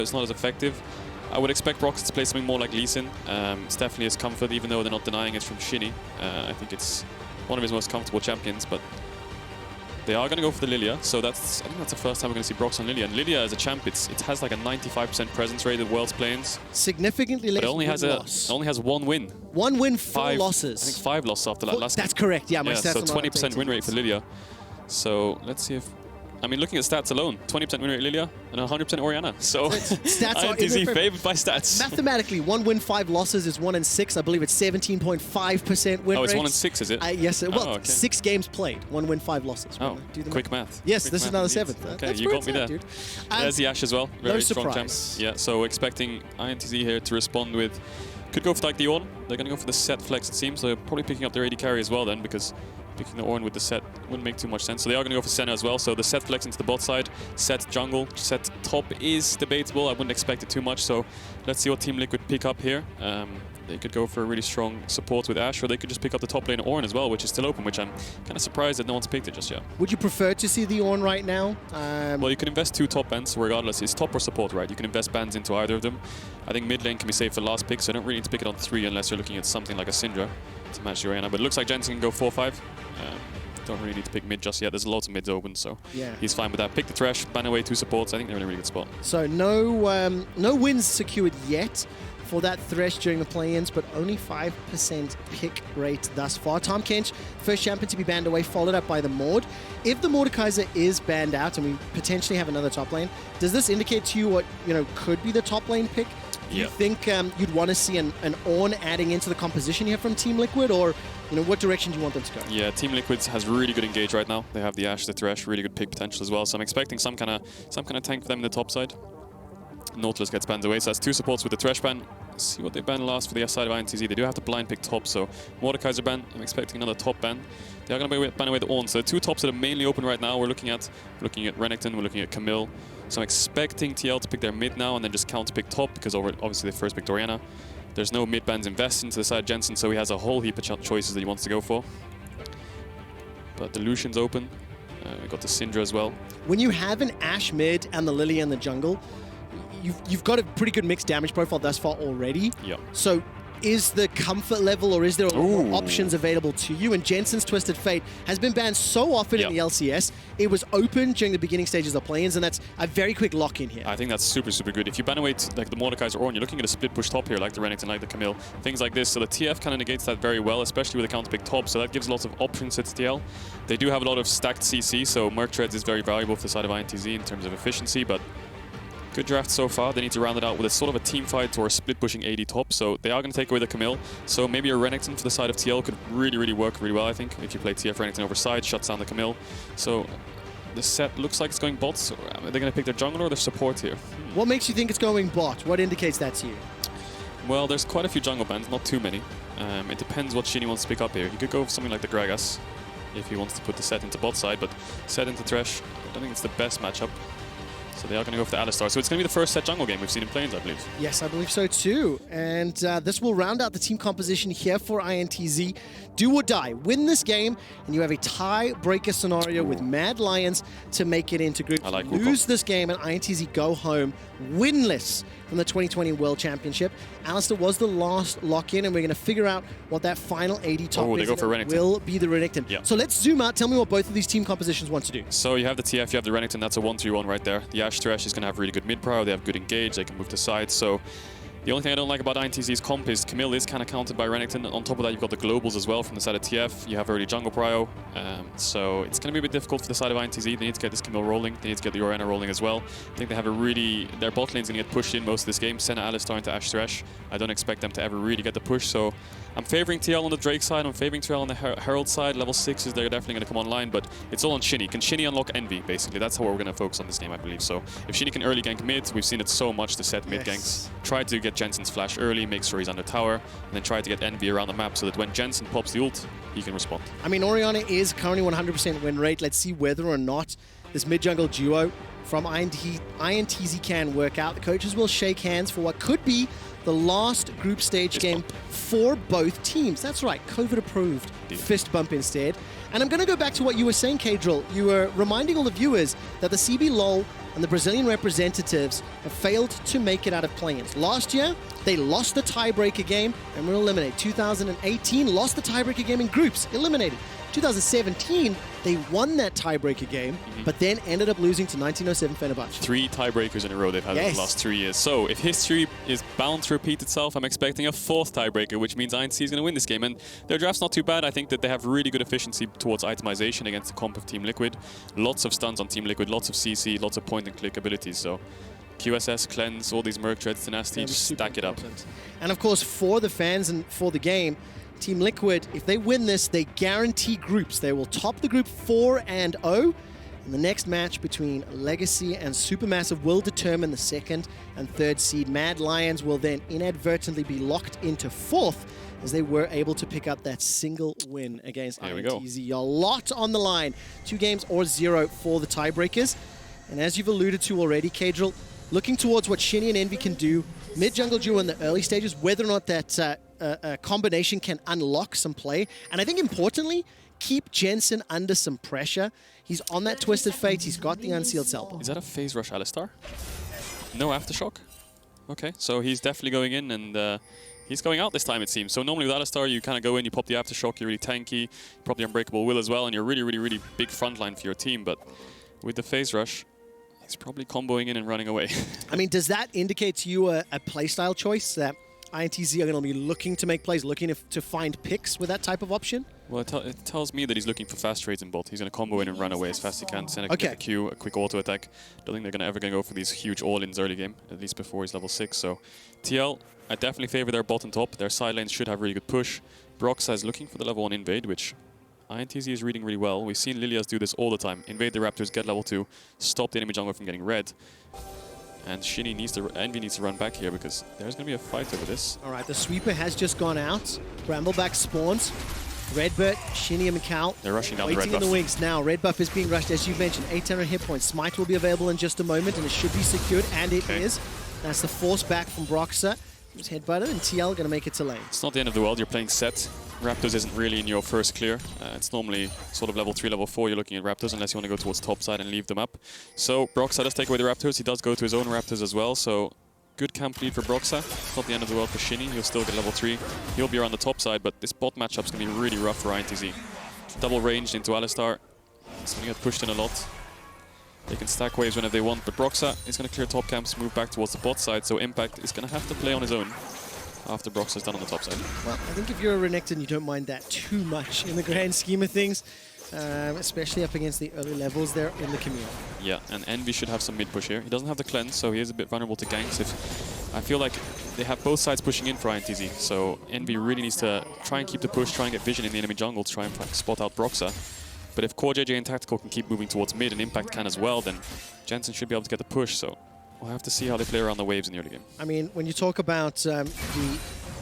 It's not as effective. I would expect Broxah to play something more like Lee Sin. It's definitely his comfort, even though they're not denying it's from Shini. I think it's one of his most comfortable champions, but they are going to go for the Lillia. So I think that's the first time we're going to see Broxah on Lillia. And Lillia as a champ, it has like a 95% presence rate at Worlds Play-Ins. Significantly less. But it only has one win. One win, four losses. I think 5 losses after that last. That's correct. Yeah, my stats. So 20% win rate for Lillia. So let's see if. I mean, looking at stats alone, 20% win rate Lillia and 100% Orianna. So stats are INTZ favored by stats. Mathematically, 1 win, 5 losses is 1 in 6. I believe it's 17.5% win rate. Oh, it's 1 in 6, is it? Yes. Well, okay. 6 games played, 1 win, 5 losses. Oh, quick math. Yes, quick this math is another indeed. 7th. Okay, That's you got me there. dude. There's the Ashe as well. Very strong champ. Surprise. Yeah, so expecting INTZ here to respond with. Could go for like the Ornn. They're going to go for the Sett flex, it seems. So they're probably picking up their AD carry as well then, because picking the Ornn with the Sett wouldn't make too much sense. So they are going to go for Senna as well. So the Sett flex into the bot side, Sett jungle, Sett top is debatable. I wouldn't expect it too much. So let's see what Team Liquid pick up here. They could go for a really strong support with Ashe, or they could just pick up the top lane Ornn as well, which is still open, which I'm kind of surprised that no one's picked it just yet. Would you prefer to see the Ornn right now? Well, you can invest 2 top bands, regardless. It's top or support, right? You can invest bands into either of them. I think mid lane can be saved for last pick, so I don't really need to pick it on 3 unless you're looking at something like a Syndra to match the Orianna. But it looks like Jensen can go 4-5. Don't really need to pick mid just yet. There's lots of mids open, so yeah, he's fine with that. Pick the Thresh, ban away 2 supports. I think they're in a really good spot. So no wins secured yet for that Thresh during the play-ins, but only 5% pick rate thus far. Tom Kench, first champion to be banned away, followed up by the Mord. If the Mordekaiser is banned out and we potentially have another top lane, does this indicate to you what could be the top lane pick? Do you think you'd want to see an Ornn adding into the composition here from Team Liquid, or what direction do you want them to go? Yeah, Team Liquid has really good engage right now. They have the Ashe, the Thresh, really good pick potential as well. So I'm expecting some kind of tank for them in the top side. Nautilus gets banned away, so that's 2 supports with the Thresh ban. Let's see what they ban last for the side of INTZ. They do have to blind pick top, so Mordekaiser ban. I'm expecting another top ban. They are going to ban away the Ornn. So the 2 tops that are mainly open right now, we're looking at Renekton, we're looking at Camille. So I'm expecting TL to pick their mid now and then just counter pick top, because obviously they first picked Orianna. There's no mid bans invested into the side of Jensen, so he has a whole heap of choices that he wants to go for. But the Lucian's open. We got the Syndra as well. When you have an Ashe mid and the Lillia in the jungle, you've got a pretty good mixed damage profile thus far already. Yeah. So is the comfort level, or is there more options available to you? And Jensen's Twisted Fate has been banned so often in the LCS. It was open during the beginning stages of play-ins, and that's a very quick lock-in here. I think that's super, super good. If you ban away like the Mordekaiser Ornn, you're looking at a split push top here, like the Renekton, like the Camille, things like this. So the TF kind of negates that very well, especially with the counter pick top. So that gives lots of options to TL. They do have a lot of stacked CC, so Merc Treads is very valuable for the side of INTZ in terms of efficiency, but good draft so far. They need to round it out with a sort of a team fight or a split pushing AD top. So they are going to take away the Camille. So maybe a Renekton for the side of TL could really, really work really well, I think. If you play TF Renekton over side, shuts down the Camille. So the Sett looks like it's going bot. So are they going to pick their jungler or their support here? What makes you think it's going bot? What indicates that to you? Well, there's quite a few jungle bans, not too many. It depends what Shini wants to pick up here. He could go for something like the Gragas if he wants to put the Sett into bot side, but Sett into Thresh, I don't think it's the best matchup. So they are going to go for the Alistar. So it's going to be the first Sett jungle game we've seen in Play-ins, I believe. Yes, I believe so too. And this will round out the team composition here for INTZ. Do or die. Win this game, and you have a tie-breaker scenario with Mad Lions to make it into group. Lose this game, and INTZ go home winless from the 2020 World Championship. Alistar was the last lock-in, and we're going to figure out what that final AD top is. They go for Renekton. Will be the Renekton. Yeah. So let's zoom out. Tell me what both of these team compositions want to do. So you have the TF, you have the Renekton. That's a 1-3-1 right there. The Ashe Thresh is going to have really good mid-prio. They have good engage. They can move to sides. So the only thing I don't like about INTZ's comp is Camille is kind of countered by Renekton. On top of that, you've got the globals as well from the side of TF. You have early jungle prio. So it's going to be a bit difficult for the side of INTZ. They need to get this Camille rolling. They need to get the Orianna rolling as well. I think they have their bot lane's going to get pushed in most of this game. Senna, Alistar into Ashe Thresh. I don't expect them to ever really get the push. So I'm favoring TL on the Drake side. I'm favoring TL on the Herald side. Level 6s, they're definitely going to come online, but it's all on Shini. Can Shini unlock Envy, basically? That's how we're going to focus on this game, I believe. So if Shini can early gank mid, we've seen it so much to Sett mid ganks. Try to get Jensen's flash early, make sure he's under tower, and then try to get Envy around the map so that when Jensen pops the ult, he can respond. I mean, Orianna is currently 100% win rate. Let's see whether or not this mid-jungle duo from INTZ can work out. The coaches will shake hands for what could be the last group stage game for both teams. That's right, COVID-approved fist bump instead. And I'm going to go back to what you were saying, Caedrel. You were reminding all the viewers that the CB LoL and the Brazilian representatives have failed to make it out of play-ins. Last year, they lost the tiebreaker game and were eliminated. 2018, lost the tiebreaker game in groups, eliminated. 2017, they won that tiebreaker game, but then ended up losing to 1907 Fenerbahce. 3 tiebreakers in a row they've had in the last 3 years. So if history is bound to repeat itself, I'm expecting a 4th tiebreaker, which means INTZ is going to win this game. And their draft's not too bad. I think that they have really good efficiency towards itemization against the comp of Team Liquid. Lots of stuns on Team Liquid, lots of CC, lots of point-and-click abilities. So QSS, Cleanse, all these Merc Treads, Tenacity, just stack it up. And of course, for the fans and for the game, Team Liquid, if they win this, they guarantee groups. They will top the group 4-0. And the next match between Legacy and Supermassive will determine the 2nd and 3rd seed. Mad Lions will then inadvertently be locked into 4th as they were able to pick up that single win against INTZ. A lot on the line. 2 games or 0 for the tiebreakers. And as you've alluded to already, Caedrel, looking towards what Shini and Envy can do mid-jungle duo in the early stages, whether or not that combination can unlock some play. And I think importantly, keep Jensen under some pressure. He's on that Twisted Fate. He's got the Unsealed Self. Is that a phase rush Alistar? No Aftershock? Okay, so he's definitely going in, and he's going out this time, it seems. So normally with Alistar, you kind of go in, you pop the Aftershock, you're really tanky, you pop the Unbreakable Will as well, and you're really, really, really big frontline for your team. But with the phase rush, he's probably comboing in and running away. I mean, does that indicate to you a playstyle choice that INTZ are going to be looking to make plays, looking to find picks with that type of option? Well, it tells me that he's looking for fast trades in bot. He's going to combo in and run away as fast as he can. Senna can get the Q, a quick auto attack. Don't think they're ever going to go for these huge all-ins early game, at least before he's level 6. So TL, I definitely favor their bot and top. Their side lanes should have really good push. Broxah is looking for the level 1 invade, which INTZ is reading really well. We've seen Lillias do this all the time. Invade the Raptors, get level 2, stop the enemy jungler from getting red. And Shini needs to, Envy needs to run back here because there's going to be a fight over this. All right, the sweeper has just gone out. Brambleback spawns. RedBert, Shini and micaO. They're rushing down the red buff. Waiting in the wings now. Red buff is being rushed, as you mentioned. 800 hit points. Smite will be available in just a moment, and it should be secured, and it is. That's the force back from Broxah. Who's headbutted, and TL going to make it to lane. It's not the end of the world. You're playing Sett. Raptors isn't really in your first clear. It's normally sort of level 3, level 4 you're looking at Raptors, unless you want to go towards top side and leave them up. So Broxah does take away the Raptors. He does go to his own Raptors as well, so good camp lead for Broxah. It's not the end of the world for Shini. He'll still get level 3. He'll be around the top side, but this bot matchup's going to be really rough for INTZ. Double ranged into Alistar. It's going to get pushed in a lot. They can stack waves whenever they want, but Broxah is going to clear top camps, move back towards the bot side, so Impact is going to have to play on his own after Broxah's done on the top side. Well, I think if you're a Renekton, you don't mind that too much in the grand scheme of things, especially up against the early levels there in the Camille. Yeah, and Envy should have some mid push here. He doesn't have the cleanse, so he is a bit vulnerable to ganks. I feel like they have both sides pushing in for INTZ, so Envy really needs to try and keep the push, try and get vision in the enemy jungle to try and spot out Broxah. But if CoreJJ and Tactical can keep moving towards mid and Impact can as well, then Jensen should be able to get the push. So we'll have to see how they play around the waves in the early game. I mean, when you talk about the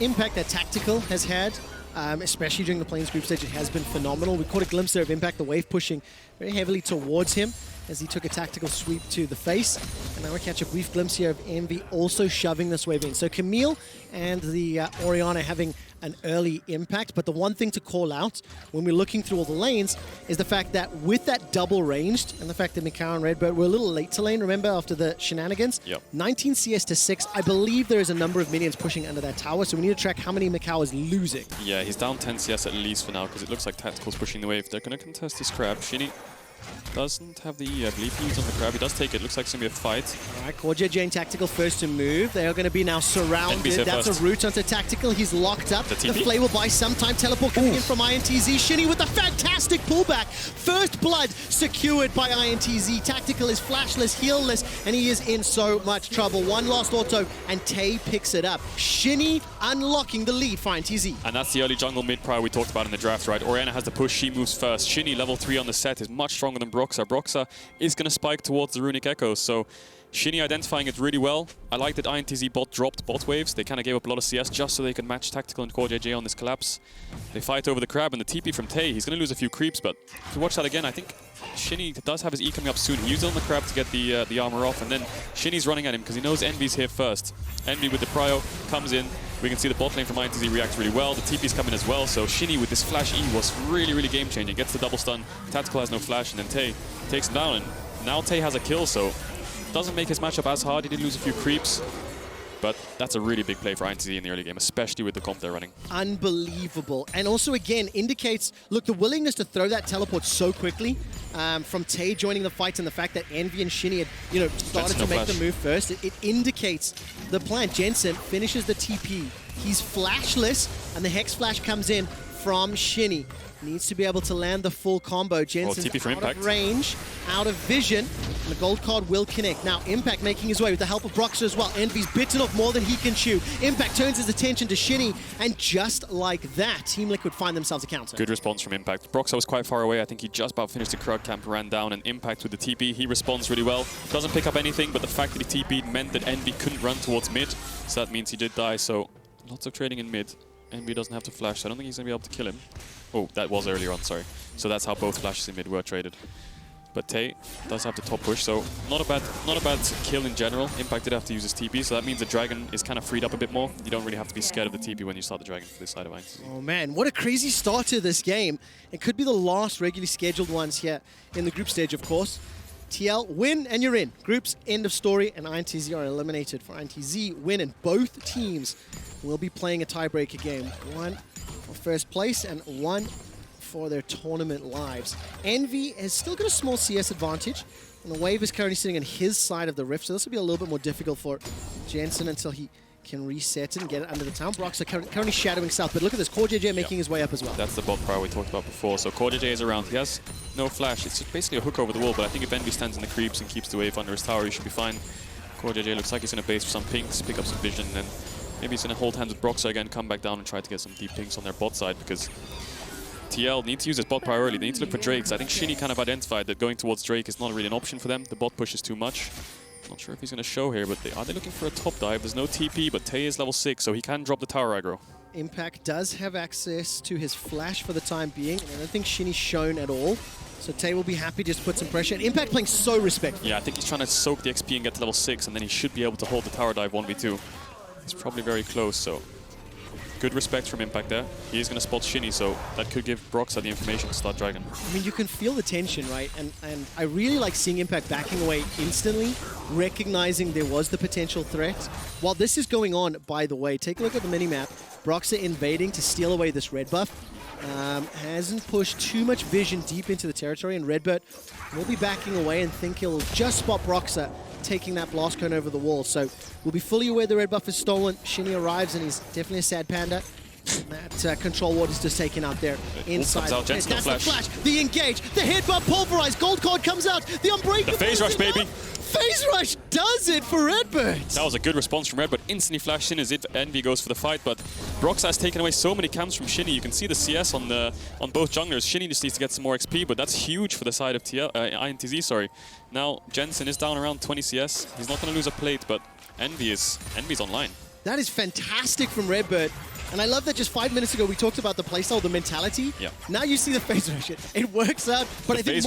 impact that Tactical has had, especially during the Plains group stage, it has been phenomenal. We caught a glimpse there of Impact, the wave pushing very heavily towards him as he took a tactical sweep to the face. And now we catch a brief glimpse here of Envy also shoving this wave in. So Camille and the Orianna having an early impact, but the one thing to call out when we're looking through all the lanes is the fact that with that double ranged and the fact that micaO and RedBert were a little late to lane, remember, after the shenanigans? Yep. 19 CS to 6. I believe there is a number of minions pushing under that tower, so we need to track how many micaO is losing. Yeah, he's down 10 CS at least for now because it looks like Tactical's pushing the wave. They're going to contest this crab. Shini doesn't have the I believe he needs on the crab. He does take it. Looks like it's going to be a fight. All right, CoreJJ and Tactical first to move. They are going to be now surrounded. That's a route onto Tactical. He's locked up. The Flay will buy some time. Teleport coming in from INTZ. Shini with a fantastic pullback. First blood secured by INTZ. Tactical is flashless, healless, and he is in so much trouble. One last auto, and Tay picks it up. Shini unlocking the lead for INTZ. And that's the early jungle mid prior we talked about in the draft, right? Orianna has the push. She moves first. Shini, level 3 on the Sett, is much stronger than Broxah. Broxah is going to spike towards the Runic Echoes, so Shini identifying it really well. I like that INTZ bot dropped bot waves. They kind of gave up a lot of CS just so they could match Tactical and CoreJJ on this collapse. They fight over the crab and the TP from Tay. He's going to lose a few creeps, but if you watch that again, I think Shini does have his E coming up soon. He used it on the crab to get the armor off, and then Shini's running at him because he knows Envy's here first. Envy with the prio comes in. We can see the bot lane from INTZ reacts really well. The TP's coming as well, so Shini with this flash E was really, really game-changing. Gets the double stun. Tactical has no flash, and then Tay takes him down, and now Tay has a kill, so doesn't make his matchup as hard. He did lose a few creeps. But that's a really big play for INTZ in the early game, especially with the comp they're running. Unbelievable. And also, again, indicates, look, the willingness to throw that teleport so quickly from Tay joining the fight and the fact that Envy and Shini had, started to make the move first. It indicates the plan. Jensen finishes the TP. He's flashless, and the Hex Flash comes in from Shini. Needs to be able to land the full combo. Jensen's TP for out Impact. of range, out of vision, and the gold card will connect. Now, Impact making his way with the help of Broxah as well. Envy's bitten off more than he can chew. Impact turns his attention to Shini, and just like that, Team Liquid find themselves a counter. Good response from Impact. Broxah was quite far away. I think he just about finished the crowd camp, ran down, and Impact with the TP. He responds really well. Doesn't pick up anything, but the fact that he TP'd meant that Envy couldn't run towards mid, so that means he did die. So lots of trading in mid. Envy doesn't have to flash, so I don't think he's going to be able to kill him. Oh, that was earlier on, sorry. So that's how both flashes in mid were traded. But Tay does have the top push, so not a bad kill in general. Impact did have to use his TP, so that means the Dragon is kind of freed up a bit more. You don't really have to be scared of the TP when you start the Dragon for this side of INTZ. Oh man, what a crazy start to this game. It could be the last regularly scheduled ones here in the group stage, of course. TL, win and you're in. Groups, end of story, and INTZ are eliminated. For INTZ, win, and both teams will be playing a tiebreaker game. One for first place and one for their tournament lives. Envy has still got a small CS advantage, and the wave is currently sitting on his side of the rift, so this will be a little bit more difficult for Jensen until he can reset it and get it under the town. Broxah currently shadowing south, but look at this, CoreJJ making his way up as well. That's the bot power we talked about before. So CoreJJ is around. He has no flash. It's just basically a hook over the wall, but I think if Envy stands in the creeps and keeps the wave under his tower, he should be fine. CoreJJ looks like he's going to base for some pinks, pick up some vision, and then maybe he's going to hold hands with Broxah again, come back down and try to get some deep pinks on their bot side, because TL needs to use his bot power early. They need to look for Drakes. I think Shini kind of identified that going towards Drake is not really an option for them. The bot push is too much. Not sure if he's going to show here, but are they looking for a top dive? There's no TP, but Tay is level 6, so he can drop the tower aggro. Impact does have access to his flash for the time being, and I don't think Shini's shown at all. So Tay will be happy just to put some pressure. And Impact playing so respectful. Yeah, I think he's trying to soak the XP and get to level 6, and then he should be able to hold the tower dive 1v2. He's probably very close, so good respect from Impact there. He is going to spot Shini, so that could give Broxah the information to start Dragon. I mean, you can feel the tension, right? And I really like seeing Impact backing away instantly, recognizing there was the potential threat. While this is going on, by the way, take a look at the minimap. Broxah invading to steal away this red buff. Hasn't pushed too much vision deep into the territory, and RedBert will be backing away and think he'll just spot Broxah taking that blast cone over the wall. So we'll be fully aware the red buff is stolen. Shini arrives, and he's definitely a sad panda. That control ward is just taken out there inside. That's the flash, the engage, the headbutt pulverized, gold card comes out, the unbreakable. The phase rush, baby. Phase rush does it for RedBert. That was a good response from RedBert. Instantly flashed in as if Envy goes for the fight, but Broxah has taken away so many camps from Shini. You can see the CS on both junglers. Shini just needs to get some more XP, but that's huge for the side of INTZ, sorry. Now Jensen is down around 20 CS. He's not going to lose a plate, but Envy's online. That is fantastic from RedBert. And I love that just 5 minutes ago we talked about the playstyle, the mentality. Yeah. Now you see the phase rush. It works out. But I think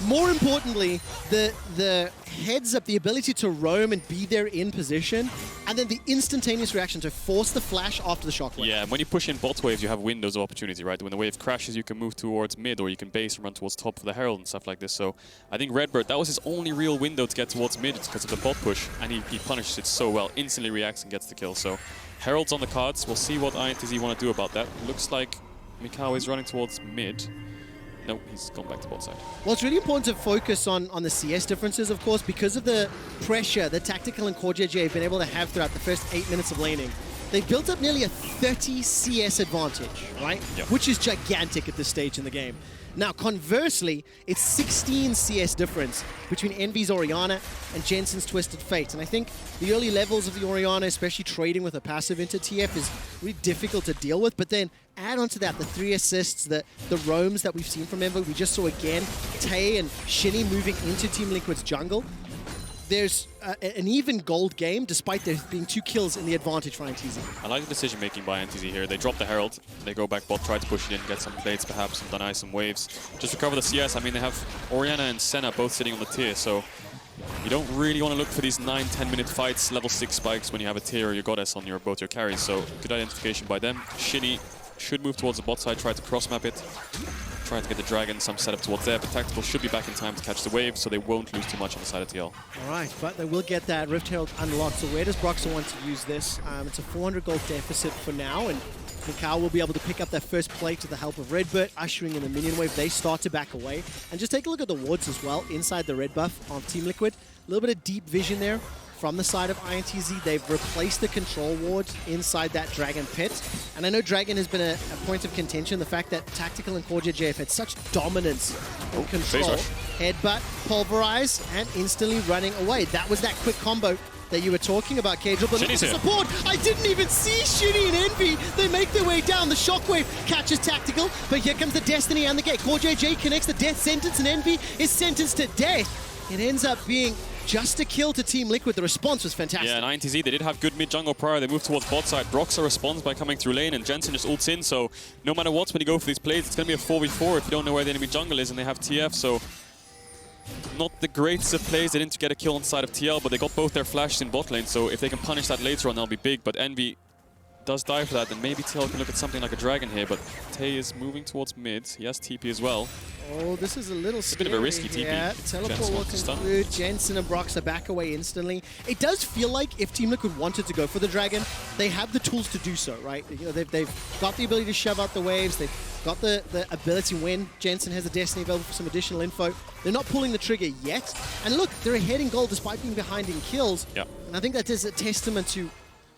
more importantly, the heads up, the ability to roam and be there in position, and then the instantaneous reaction to force the flash after the shockwave. Yeah, and when you push in bot waves, you have windows of opportunity, right? When the wave crashes, you can move towards mid, or you can base and run towards top for the Herald and stuff like this. So I think RedBert, that was his only real window to get towards mid because of the bot push, and he punishes it so well, instantly reacts and gets the kill. So Herald's on the cards. We'll see what INTZ want to do about that. Looks like micaO is running towards mid. No, he's gone back to bot side. Well, it's really important to focus on the CS differences, of course, because of the pressure that Tactical and CoreJJ have been able to have throughout the first 8 minutes of laning. They've built up nearly a 30 CS advantage, right? Yep. Which is gigantic at this stage in the game. Now, conversely, it's 16 CS difference between Envy's Orianna and Jensen's Twisted Fate. And I think the early levels of the Orianna, especially trading with a passive into TF, is really difficult to deal with. But then add on to that the 3 assists, the roams that we've seen from Envy. We just saw again Tay and Shini moving into Team Liquid's jungle. There's an even gold game, despite there being 2 kills in the advantage for INTZ. I like the decision-making by INTZ here. They drop the Herald, they go back bot, try to push it in, get some blades perhaps, and deny some waves. Just recover the CS. I mean, they have Orianna and Senna both sitting on the tier, so you don't really want to look for these 9-10 minute fights, level 6 spikes when you have a tier or your goddess on both your carries. So good identification by them. Shini should move towards the bot side, try to cross-map it. try to get the Dragon, some setup towards there, but Tactical should be back in time to catch the wave, so they won't lose too much on the side of TL. All right, but they will get that Rift Herald unlocked. So where does Broxah want to use this? It's a 400 gold deficit for now, and micaO will be able to pick up that first plate with the help of RedBert, ushering in the minion wave. They start to back away. And just take a look at the wards as well, inside the red buff of Team Liquid. A little bit of deep vision there from the side of INTZ. They've replaced the control ward inside that Dragon pit. And I know Dragon has been a point of contention. The fact that Tactical and CoreJJ have had such dominance in control. Headbutt, pulverize, and instantly running away. That was that quick combo that you were talking about, Caedrel, but look at the support. I didn't even see Shini and Envy. They make their way down. The shockwave catches Tactical, but here comes the Destiny and the gate. CoreJJ connects the death sentence, and Envy is sentenced to death. It ends up being just a kill to Team Liquid. The response was fantastic. Yeah, and INTZ, they did have good mid-jungle prior. They moved towards bot side. Broxah responds by coming through lane, and Jensen just ults in, so no matter what, when you go for these plays, it's going to be a 4v4 if you don't know where the enemy jungle is, and they have TF, so not the greatest of plays. They didn't get a kill on the side of TL, but they got both their flashes in bot lane, so if they can punish that later on, that'll be big. But Envy does die for that, then maybe TL can look at something like a Dragon here, but Tay is moving towards mid. He has TP as well. Oh, this is a little scary. A bit of a risky TP. Yeah, teleport will conclude. Jensen and Broxah back away instantly. It does feel like if Team Liquid wanted to go for the Dragon, they have the tools to do so, right? You know, they've got the ability to shove out the waves. They've got the ability when Jensen has a Destiny available for some additional info. They're not pulling the trigger yet. And look, they're ahead in gold despite being behind in kills. Yeah. And I think that is a testament to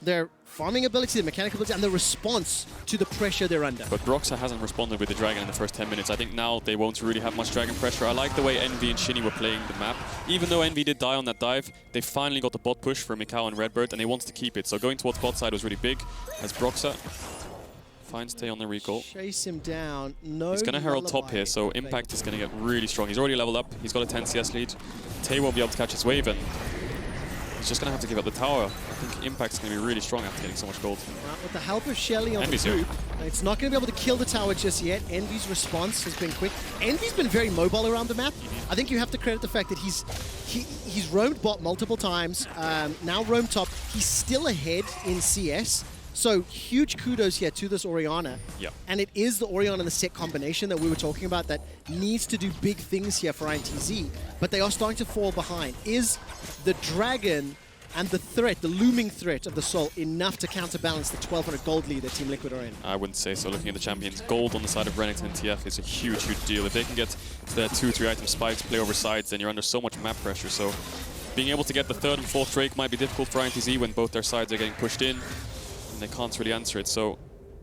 their farming ability, their mechanical ability, and the response to the pressure they're under. But Broxah hasn't responded with the Dragon in the first 10 minutes. I think now they won't really have much Dragon pressure. I like the way Envy and Shini were playing the map. Even though Envy did die on that dive, they finally got the bot push for micaO and RedBert, and they wanted to keep it. So going towards bot side was really big, as Broxah finds Tay on the recall. Chase him down. No, he's going to Herald top here, so Impact is going to get really strong. He's already leveled up. He's got a 10 CS lead. Tay won't be able to catch his wave, and he's just going to have to give up the tower. I think Impact's going to be really strong after getting so much gold. With the help of Shelly on Envy's the group, it's not going to be able to kill the tower just yet. Envy's response has been quick. Envy's been very mobile around the map. I think you have to credit the fact that he's roamed bot multiple times, now roamed top. He's still ahead in CS. So huge kudos here to this Orianna. Yep. And it is the Orianna and the Sett combination that we were talking about that needs to do big things here for INTZ. But they are starting to fall behind. Is the Dragon and the threat, the looming threat of the Soul, enough to counterbalance the 1200 gold lead that Team Liquid are in? I wouldn't say so. Looking at the champions, gold on the side of Renekton and TF is a huge, huge deal. If they can get the 2-3 item spikes, play over sides, then you're under so much map pressure. So being able to get the third and fourth Drake might be difficult for INTZ when both their sides are getting pushed in. They can't really answer it, so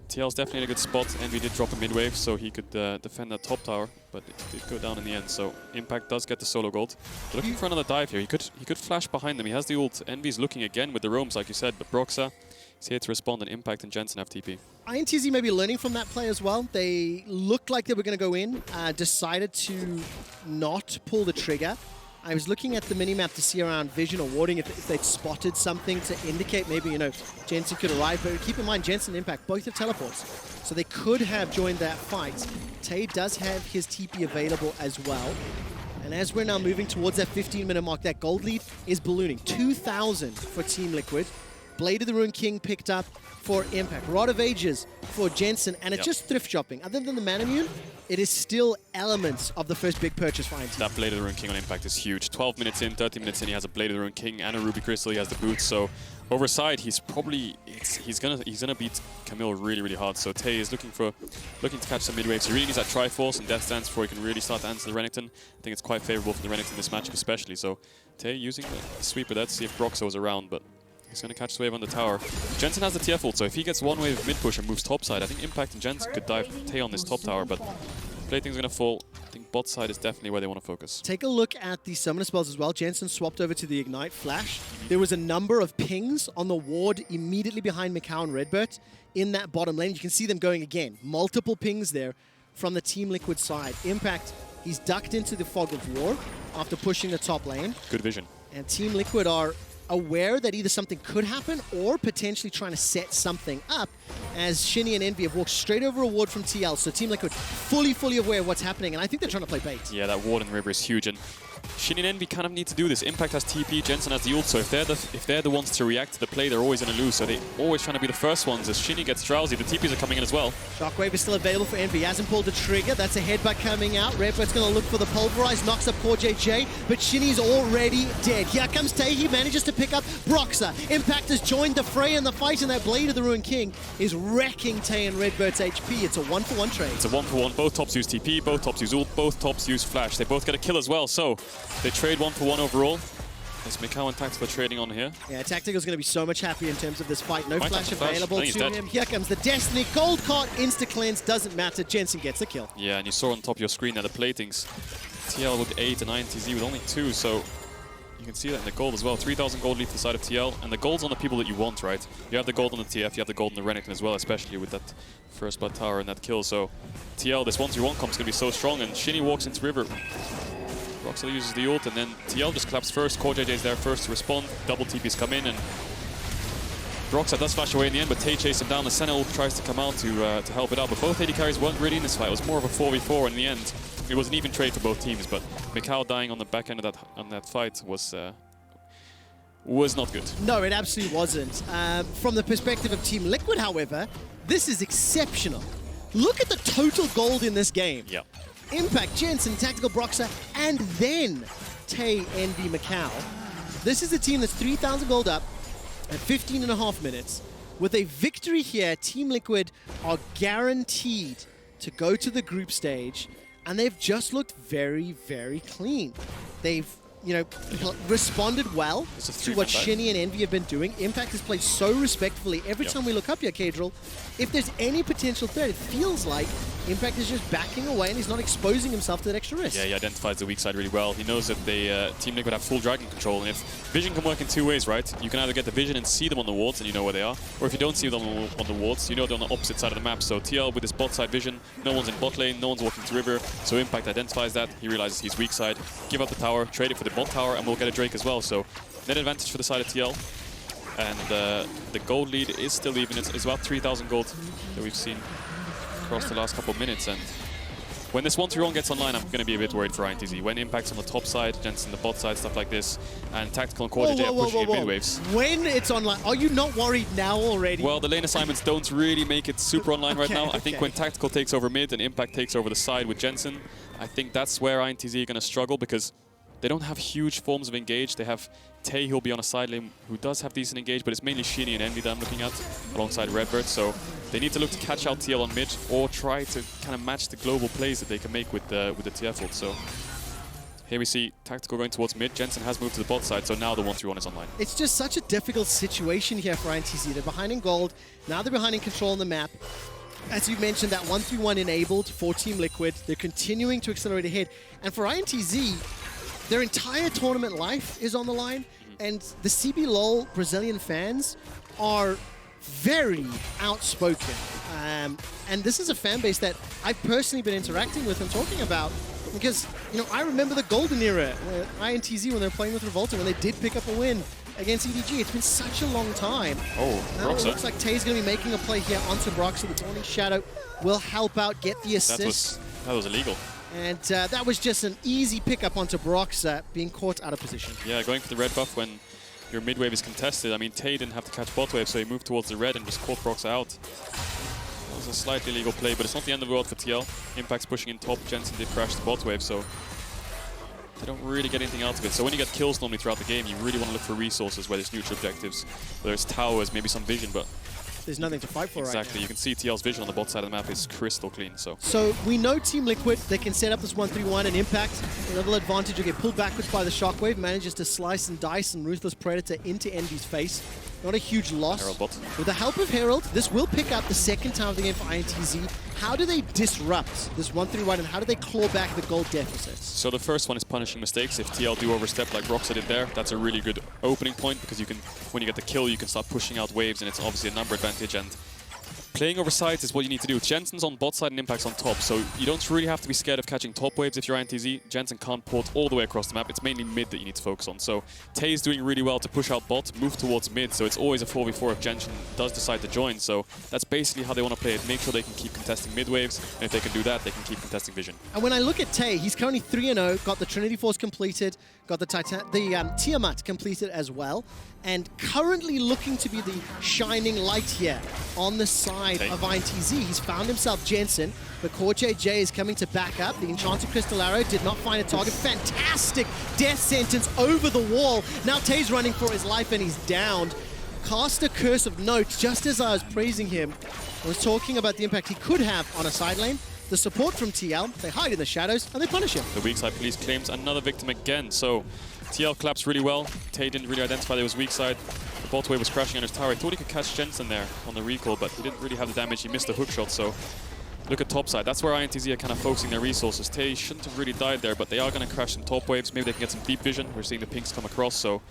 TL's definitely in a good spot. Envy did drop a mid wave, so he could defend that top tower, but it did go down in the end. So Impact does get the solo gold. They're looking for another dive here. He could flash behind them. He has the ult. Envy's looking again with the roams, like you said, but Broxah is here to respond, and Impact and Jensen have TP. INTZ may be learning from that play as well. They looked like they were going to go in, decided to not pull the trigger. I was looking at the minimap to see around vision or warding if they'd spotted something to indicate maybe, you know, Jensen could arrive. But keep in mind, Jensen and Impact both have teleports. So they could have joined that fight. Tay does have his TP available as well. And as we're now moving towards that 15-minute mark, that gold lead is ballooning. 2,000 for Team Liquid. Blade of the Ruined King picked up for Impact. Rod of Ages for Jensen. And it's just thrift shopping. Other than the Manamune, it is still elements of the first big purchase for INTZ. That Blade of the Ruined King on Impact is huge. 12 minutes in, 13 minutes in, he has a Blade of the Ruined King and a Ruby Crystal. He has the boots. So overside, he's probably he's gonna beat Camille really, really hard. So Tay is looking to catch some mid waves. He really needs that Triforce and Death Stance before he can really start to answer the Renekton. I think it's quite favorable for the Renekton this matchup, especially. So Tay using the sweeper there to see if Broxah was around, but he's going to catch the wave on the tower. Jensen has the TF ult, so if he gets one wave of mid push and moves topside, I think Impact and Jensen could dive Tay on this top tower, but Plating's going to fall. I think bot side is definitely where they want to focus. Take a look at the summoner spells as well. Jensen swapped over to the Ignite Flash. There was a number of pings on the ward immediately behind micaO and RedBert in that bottom lane. You can see them going again. Multiple pings there from the Team Liquid side. Impact, he's ducked into the Fog of War after pushing the top lane. Good vision. And Team Liquid are aware that either something could happen or potentially trying to set something up, as Shini and Envy have walked straight over a ward from TL. So Team Liquid fully aware of what's happening, and I think they're trying to play bait. Yeah, that ward in the river is huge, and Shini and Envy kind of need to do this. Impact has TP, Jensen has the ult, so if they're the ones to react to the play, they're always going to lose. So they're always trying to be the first ones. As Shini gets drowsy, the TPs are coming in as well. Shockwave is still available for Envy. He hasn't pulled the trigger. That's a headbutt coming out. RedBert's going to look for the pulverize, knocks up CoreJJ, but Shini's already dead. Here comes Tay. He manages to pick up Broxah. Impact has joined the fray in the fight, and that Blade of the Ruined King is wrecking Tay and RedBert's HP. It's a 1-for-1 trade. It's a 1-for-1. Both tops use TP, both tops use ult, both tops use flash. They both get a kill as well, so they trade 1-for-1 overall. As micaO and Tactical are trading on here. Yeah, Tactical's going to be so much happier in terms of this fight. No flash available to dead. him. Here comes the Destiny. Gold card, insta-cleanse, doesn't matter. Jensen gets the kill. Yeah, and you saw on top of your screen there the platings. TL with 8 and INTZ with only 2, so you can see that in the gold as well. 3,000 gold lead to the side of TL, and the gold's on the people that you want, right? You have the gold on the TF, you have the gold on the Renekton as well, especially with that first blood tower and that kill. So TL, this 1-3-1 comp is going to be so strong, and Shini walks into River. Broxah uses the ult, and then TL just claps first. CoreJJ is there first to respond. Double TPs come in, and Broxah does flash away in the end, but Tay chases him down. The Senna ult tries to come out to help it out, but both AD carries weren't really in this fight. It was more of a 4v4 in the end. It was an even trade for both teams, but micaO dying on the back end of that fight was not good. No, it absolutely wasn't. From the perspective of Team Liquid, however, this is exceptional. Look at the total gold in this game. Yeah. Impact, Jensen, Tactical, Broxah, and then Tay, Envy, micaO. This is a team that's 3,000 gold up at 15.5 minutes. With a victory here, Team Liquid are guaranteed to go to the group stage, and they've just looked very, very clean. They've, you know, responded well to what Shini and Envy have been doing. Impact has played so respectfully. Every time we look up here, Caedrel, if there's any potential threat, it feels like Impact is just backing away and he's not exposing himself to that extra risk. Yeah, he identifies the weak side really well. He knows that they, Team Liquid have full dragon control, and if vision can work in two ways, right? You can either get the vision and see them on the wards and you know where they are, or if you don't see them on the wards, you know they're on the opposite side of the map. So TL with his bot side vision, no one's in bot lane, no one's walking to river, so Impact identifies that, he realizes he's weak side, give up the tower, trade it for the bot tower, and we'll get a Drake as well. So net advantage for the side of TL. And the gold lead is still even. It's about 3,000 gold that we've seen across the last couple of minutes. And when this 1-3-1 gets online, I'm going to be a bit worried for INTZ. When Impact's on the top side, Jensen the bot side, stuff like this, and Tactical and CoreJJ are pushing in mid waves. When it's online, are you not worried now already? Well, the lane assignments don't really make it super online right now. I think when Tactical takes over mid and Impact takes over the side with Jensen, I think that's where INTZ are going to struggle, because they don't have huge forms of engage. They have Tay, who'll be on a side lane, who does have decent engage, but it's mainly Shini and Envy that I'm looking at, alongside RedBert. So they need to look to catch out TL on mid, or try to kind of match the global plays that they can make with the TF ult. So here we see Tactical going towards mid. Jensen has moved to the bot side, so now the 1-3-1 is online. It's just such a difficult situation here for INTZ. They're behind in gold, now they're behind in control on the map. As you mentioned, that 1-3-1 enabled for Team Liquid. They're continuing to accelerate ahead. And for INTZ, their entire tournament life is on the line, and the CB LoL Brazilian fans are very outspoken. And this is a fan base that I've personally been interacting with and talking about, because, you know, I remember the golden era, where INTZ, when they were playing with Revolta, when they did pick up a win against EDG. It's been such a long time. Oh, now Broxah. It looks like Tay's going to be making a play here onto Broxah. The Dawning Shadow will help out, get the assist. That was illegal. And that was just an easy pickup onto Broxah, being caught out of position. Yeah, going for the red buff when your mid wave is contested. I mean, Tay didn't have to catch bot wave, so he moved towards the red and just caught Broxah out. That was a slightly illegal play, but it's not the end of the world for TL. Impact's pushing in top. Jensen did crash the bot wave, so they don't really get anything out of it. So when you get kills normally throughout the game, you really want to look for resources where there's neutral objectives. Whether it's towers, maybe some vision, but there's nothing to fight for right now. Exactly. You can see TL's vision on the bot side of the map is crystal clean. So we know Team Liquid, they can set up this 1-3-1 and Impact. A little advantage will get pulled backwards by the Shockwave, manages to slice and dice and Ruthless Predator into Envy's face. Not a huge loss. Herald bot. With the help of Herald, this will pick up the second time of the game for INTZ. How do they disrupt this 1-3-1 and how do they claw back the gold deficits? So the first one is punishing mistakes. If TL do overstep like Broxah did there, that's a really good opening point, because you can, when you get the kill, you can start pushing out waves, and it's obviously a number advantage. And Playing over sides is what you need to do. Jensen's on bot side and Impact's on top, so you don't really have to be scared of catching top waves if you're INTZ. Jensen can't port all the way across the map. It's mainly mid that you need to focus on. So Tay's doing really well to push out bot, move towards mid, so it's always a 4v4 if Jensen does decide to join. So that's basically how they want to play it. Make sure they can keep contesting mid waves, and if they can do that, they can keep contesting vision. And when I look at Tay, he's currently 3-0, got the Trinity Force completed, got the Tiamat completed as well, and currently looking to be the shining light here on the side of INTZ. He's found himself Jensen, but CoreJJ is coming to back up. The Enchanted Crystal Arrow did not find a target. Fantastic death sentence over the wall. Now Tay's running for his life and he's downed. Cast a Curse of Note, just as I was praising him. I was talking about the impact he could have on a side lane. The support from TL, they hide in the shadows and they punish him. The weak side police claims another victim again, so TL claps really well. Tay didn't really identify that it was weak side. The bot wave was crashing on his tower. He thought he could catch Jensen there on the recall, but he didn't really have the damage. He missed the hook shot, so look at top side. That's where INTZ are kind of focusing their resources. Tay shouldn't have really died there, but they are going to crash some top waves. Maybe they can get some deep vision. We're seeing the pinks come across, so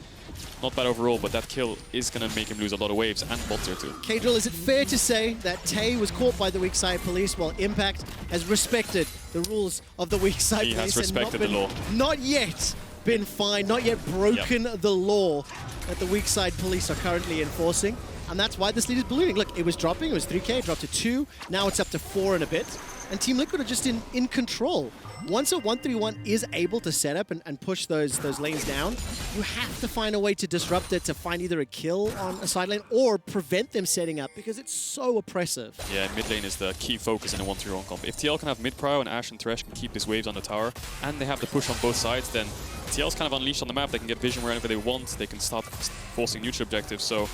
not bad overall, but that kill is going to make him lose a lot of waves and bot tier too. Caedrel, is it fair to say that Tay was caught by the weak side police while Impact has respected the rules of the weak side police? He has respected the law. Not yet been fined, not yet broken the law that the weak side police are currently enforcing. And that's why this lead is ballooning. Look, it was dropping, it was 3K, dropped to 2, now it's up to 4 and a bit. And Team Liquid are just in control. Once a 1-3-1 is able to set up and push those lanes down, you have to find a way to disrupt it, to find either a kill on a side lane or prevent them setting up, because it's so oppressive. Yeah, mid lane is the key focus in a 1-3-1 comp. If TL can have mid prio and Ashe and Thresh can keep his waves on the tower, and they have the push on both sides, then TL's kind of unleashed on the map. They can get vision wherever they want. They can start forcing neutral objectives. So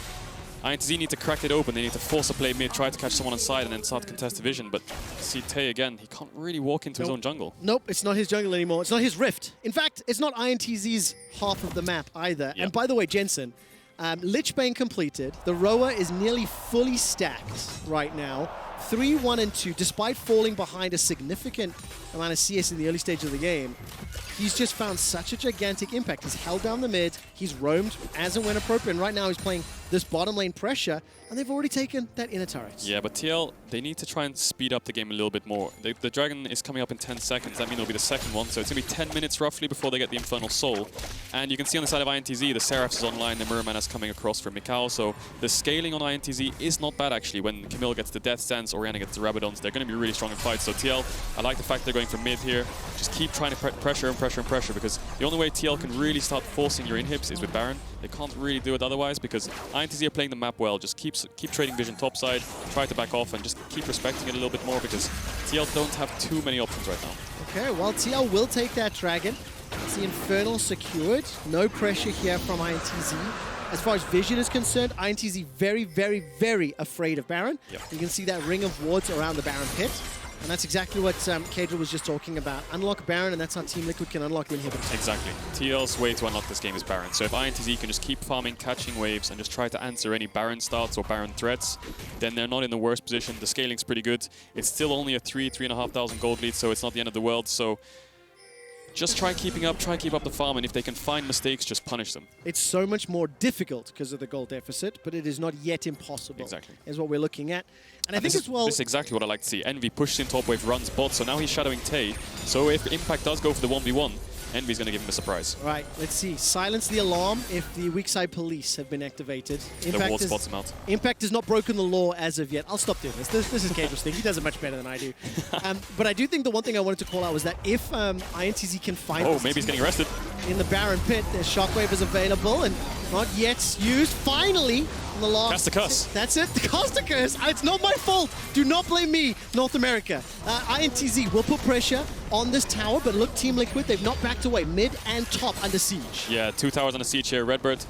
INTZ need to crack it open. They need to force a play mid, try to catch someone on side, and then start contest vision. But see Tay again, he can't really walk into his own jungle. Nope, it's not his jungle anymore. It's not his rift. In fact, it's not INTZ's half of the map either. And by the way, Jensen, Lichbane completed. The Roa is nearly fully stacked right now. 3, 1, and 2, despite falling behind a significant amount of CS in the early stage of the game. He's just found such a gigantic impact. He's held down the mid, he's roamed as and when appropriate, and right now he's playing this bottom lane pressure, and they've already taken that inner turret. Yeah, but TL, they need to try and speed up the game a little bit more. The Dragon is coming up in 10 seconds. That means it'll be the second one, so it's going to be 10 minutes roughly before they get the Infernal Soul. And you can see on the side of INTZ, the Seraphs is online, the Mirror Mana's coming across for micaO, so the scaling on INTZ is not bad actually. When Camille gets the Death Stance, Orianna gets the Rabadons, they're going to be really strong in fights. So TL, I like the fact they're going for mid here. Just keep trying to pressure and pressure and pressure, because the only way TL can really start forcing your inhibs is with Baron. They can't really do it otherwise, because INTZ are playing the map well. Just keep trading vision topside, try to back off, and just keep respecting it a little bit more, because TL don't have too many options right now. Okay, well, TL will take that Dragon. It's the Infernal secured. No pressure here from INTZ. As far as vision is concerned, INTZ very, very, very afraid of Baron. Yep. You can see that ring of wards around the Baron pit. And that's exactly what Caedrel was just talking about. Unlock Baron, and that's how Team Liquid can unlock the inhibitor. Exactly. TL's way to unlock this game is Baron. So if INTZ can just keep farming, catching waves, and just try to answer any Baron starts or Baron threats, then they're not in the worst position. The scaling's pretty good. It's still only a 3,500 gold lead, so it's not the end of the world. So just try keeping up, try keep up the farm, and if they can find mistakes, just punish them. It's so much more difficult because of the gold deficit, but it is not yet impossible. Exactly. Is what we're looking at. And I think as well... This is exactly what I like to see. Envy pushes in top wave, runs bot, so now he's shadowing Tay. So if Impact does go for the 1v1, Envy's going to give him a surprise. Right, let's see. Silence the alarm if the weak side police have been activated. The ward spots him out. Impact has not broken the law as of yet. I'll stop doing this. This is Caedrel's thing. He does it much better than I do. But I do think the one thing I wanted to call out was that if INTZ can find... Oh, maybe he's getting arrested. In the Baron pit, their Shockwave is available and not yet used. Finally, on the last... Cast a curse. That's it. Cast a curse. It's not my fault. Do not blame me, North America. INTZ will put pressure on this tower, but look, Team Liquid, they've not backed away. Mid and top under siege. Yeah, 2 towers under siege here. RedBert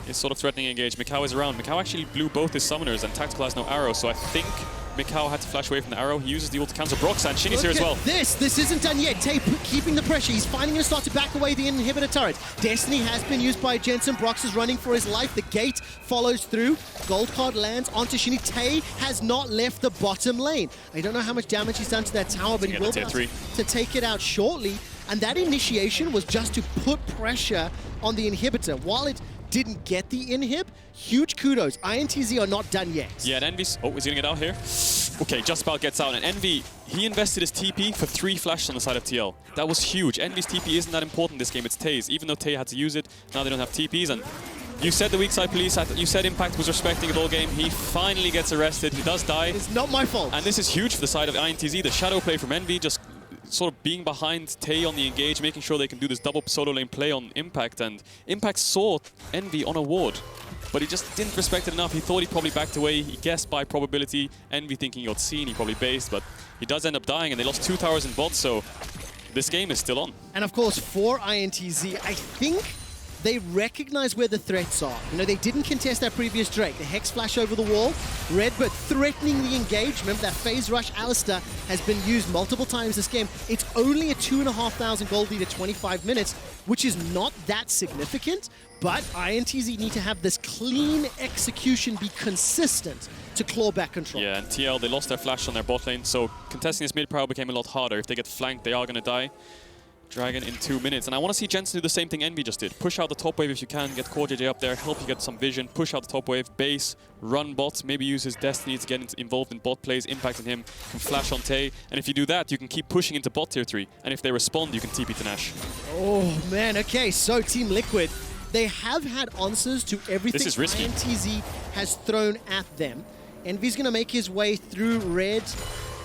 is sort of threatening engage. micaO is around. micaO actually blew both his summoners, and Tactical has no arrow, so I think micaO had to flash away from the arrow. He uses the ult to cancel Broxah, and Shini's here as well. This isn't done yet. Tay keeping the pressure. He's finally going to start to back away the inhibitor turret. Destiny has been used by Jensen. Broxah's running for his life. The gate follows through. Gold card lands onto Shini. Tay has not left the bottom lane. I don't know how much damage he's done to that tower, but he will be able to take it out shortly. And that initiation was just to put pressure on the inhibitor. While it didn't get the inhib. Huge kudos. INTZ are not done yet. Yeah, and Envy's... Oh, is he going to get out here? Okay, just about gets out. And Envy, he invested his TP for 3 flashes on the side of TL. That was huge. Envy's TP isn't that important this game. It's Tay's. Even though Tay had to use it, now they don't have TPs. And you said the weak side police, you said Impact was respecting it all game. He finally gets arrested. He does die. It's not my fault. And this is huge for the side of INTZ. The shadow play from Envy, just sort of being behind Tay on the engage, making sure they can do this double solo lane play on Impact. And Impact saw Envy on a ward, but he just didn't respect it enough. He thought he probably backed away. He guessed by probability. Envy thinking he got seen, he probably based, but he does end up dying, and they lost 2 towers in bot, so this game is still on. And of course, for INTZ, I think they recognize where the threats are. You know, they didn't contest that previous Drake. The Hex Flash over the wall. RedBert threatening the engage. Remember that phase rush Alistar has been used multiple times this game. It's only a 2,500 gold lead at 25 minutes, which is not that significant, but INTZ need to have this clean execution be consistent to claw back control. Yeah, and TL, they lost their flash on their bot lane, so contesting this mid power became a lot harder. If they get flanked, they are going to die. Dragon in 2 minutes. And I want to see Jensen do the same thing Envy just did. Push out the top wave if you can, get CoreJJ up there, help you get some vision, push out the top wave, base, run bots, maybe use his destiny to get involved in bot plays, impacting him, can flash on Tay. And if you do that, you can keep pushing into bot tier 3. And if they respond, you can TP to Nash. Oh man, okay, so Team Liquid, they have had answers to everything INTZ has thrown at them. Envy's going to make his way through red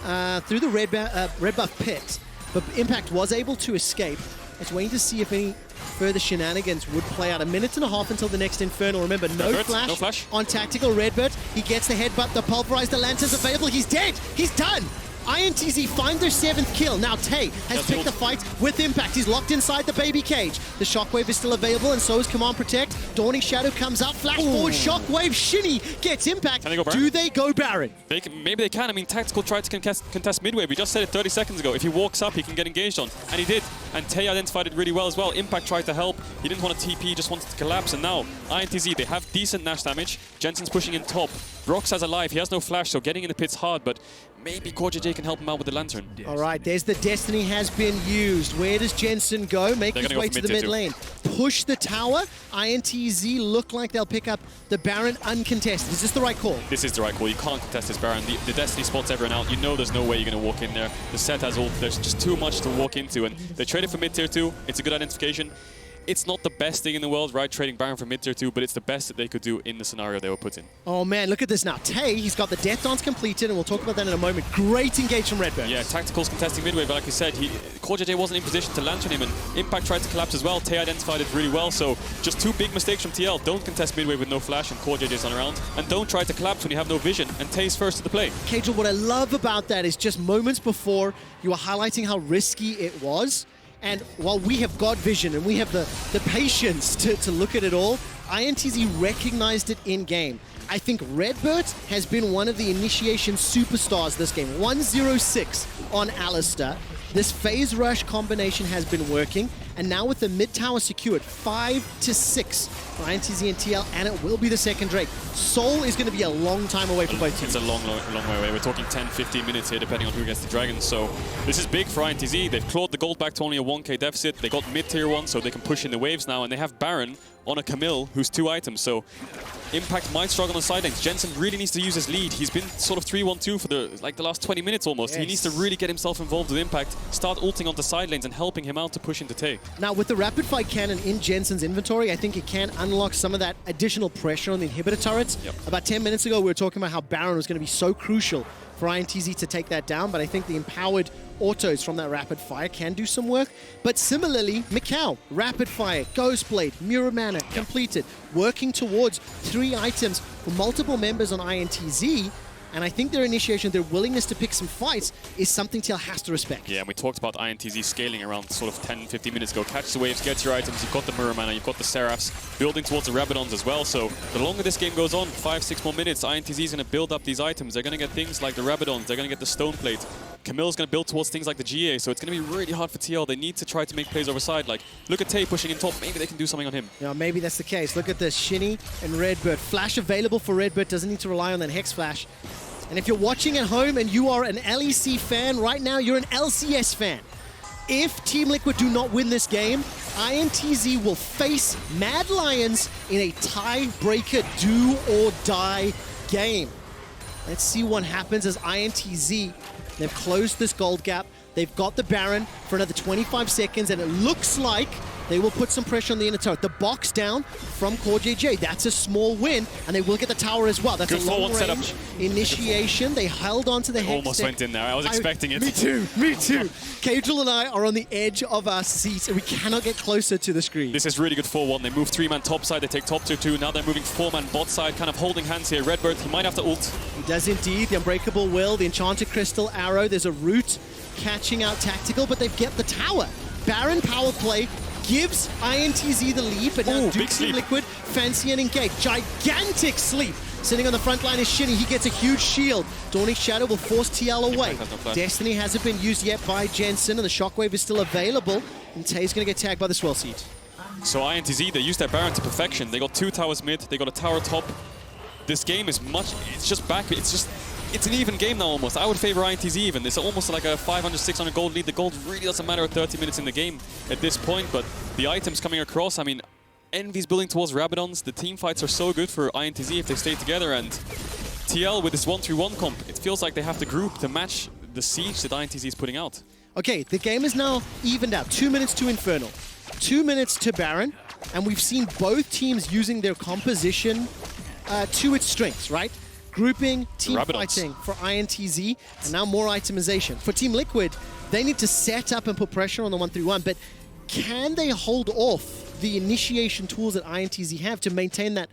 buff pit. But Impact was able to escape. It's waiting to see if any further shenanigans would play out. 1.5 minutes until the next Infernal. Remember, no flash on tactical RedBert. He gets the headbutt, the pulverize, the lanterns available. He's dead. He's done. INTZ find their 7th kill. Now Tay has picked the fight with Impact. He's locked inside the baby cage. The Shockwave is still available, and so is Command Protect. Dawning Shadow comes out, flash forward, Shockwave. Shini gets Impact. Can they go Baron? Do they go Baron? Maybe they can. I mean, Tactical tried to contest midwave. We just said it 30 seconds ago. If he walks up, he can get engaged on. And he did. And Tay identified it really well as well. Impact tried to help. He didn't want to TP, he just wanted to collapse. And now, INTZ, they have decent Nash damage. Jensen's pushing in top. Broxah's alive. He has no flash, so getting in the pit's hard, but maybe CoreJJ can help him out with the lantern. All right, there's the Destiny has been used. Where does Jensen go? Make his way to the mid lane. Push the tower. INTZ look like they'll pick up the Baron uncontested. Is this the right call? This is the right call. You can't contest this Baron. The Destiny spots everyone out. You know there's no way you're going to walk in there. The Sett has ult. There's just too much to walk into, and they traded for mid tier 2. It's a good identification. It's not the best thing in the world, right, trading Baron for mid tier 2, but it's the best that they could do in the scenario they were put in. Oh man, look at this now. Tay, he's got the Death Dance completed, and we'll talk about that in a moment. Great engage from RedBert. Yeah, Tactical's contesting midway, but like you said, CoreJJ wasn't in position to lantern him, and Impact tried to collapse as well. Tay identified it really well, so just 2 big mistakes from TL. Don't contest midway with no flash and CoreJJ's on around, and don't try to collapse when you have no vision, and Tay's first to the play. Caedrel, what I love about that is just moments before you were highlighting how risky it was. And while we have God vision and we have the patience to look at it all, INTZ recognized it in game. I think RedBert has been one of the initiation superstars this game. 106 on Alistar. This phase rush combination has been working, and now with the mid tower secured, 5-6 for INTZ and TL, and it will be the second Drake. Soul is going to be a long time away for both teams. It's a long way away. We're talking 10-15 minutes here, depending on who gets the Dragon. So this is big for INTZ. They've clawed the gold back to only a 1k deficit. They got mid tier 1, so they can push in the waves now, and they have Baron on a Camille, who's 2 items. So Impact might struggle on the side lanes. Jensen really needs to use his lead. He's been sort of 3-1-2 for the last 20 minutes almost. Yes. He needs to really get himself involved with Impact, start ulting onto side lanes and helping him out to push into Tay. Now with the rapid fire cannon in Jensen's inventory, I think it can unlock some of that additional pressure on the inhibitor turrets. Yep. About 10 minutes ago, we were talking about how Baron was going to be so crucial for INTZ to take that down, but I think the empowered autos from that rapid fire can do some work. But similarly, micaO, rapid fire, Ghost Blade, Mirror Mana, completed, working towards 3 items for multiple members on INTZ. And I think their initiation, their willingness to pick some fights is something TL has to respect. Yeah, and we talked about INTZ scaling around sort of 10-15 minutes ago. Catch the waves, get your items, you've got the Mirror Mana, you've got the Seraphs, building towards the Rabadons as well. So the longer this game goes on, 5-6 more minutes, INTZ is going to build up these items. They're going to get things like the Rabadons, they're going to get the Stone Plate. Camille's going to build towards things like the GA, so it's going to be really hard for TL. They need to try to make plays over side. Like, look at Tay pushing in top. Maybe they can do something on him. Yeah, maybe that's the case. Look at this, Shini and RedBert. Flash available for RedBert, doesn't need to rely on that Hex Flash. And if you're watching at home and you are an LEC fan, right now you're an LCS fan. If Team Liquid do not win this game, INTZ will face Mad Lions in a tiebreaker do-or-die game. Let's see what happens as INTZ, they've closed this gold gap. They've got the Baron for another 25 seconds, and it looks like they will put some pressure on the inner turret. The box down from CoreJJ, that's a small win, and they will get the tower as well. That's good a long-range initiation. They held on to the Hex almost went in there. I was expecting it. Me too. Caedrel and I are on the edge of our seats, and we cannot get closer to the screen. This is really good 4-1. They move 3-man top side, they take top 2-2. Now they're moving 4-man bot side, kind of holding hands here. RedBert, he might have to ult. He does indeed. The Unbreakable Will, the Enchanted Crystal Arrow. There's a root catching out Tactical, but they've get the tower. Baron power play gives INTZ the lead, but now Dukes and Liquid fancy and engage. Gigantic sleep. Sitting on the front line is Shini. He gets a huge shield. Dawning Shadow will force TL away. Destiny hasn't been used yet by Jensen, and the Shockwave is still available. And Tay's going to get tagged by the Swell Seed. So INTZ, they used their Baron to perfection. They got 2 towers mid, they got a tower top. This game is it's just back, it's an even game now almost. I would favor INTZ even. It's almost like a 500, 600 gold lead. The gold really doesn't matter at 30 minutes in the game at this point, but the items coming across, I mean, Envy's building towards Rabadons. The team fights are so good for INTZ if they stay together, and TL with this 1-3-1 comp, it feels like they have the group to match the siege that INTZ is putting out. Okay, the game is now evened out. 2 minutes to Infernal, 2 minutes to Baron, and we've seen both teams using their composition to its strengths, right? Grouping, team fighting for INTZ, and now more itemization. For Team Liquid, they need to set up and put pressure on the 1-3-1, but can they hold off the initiation tools that INTZ have to maintain that,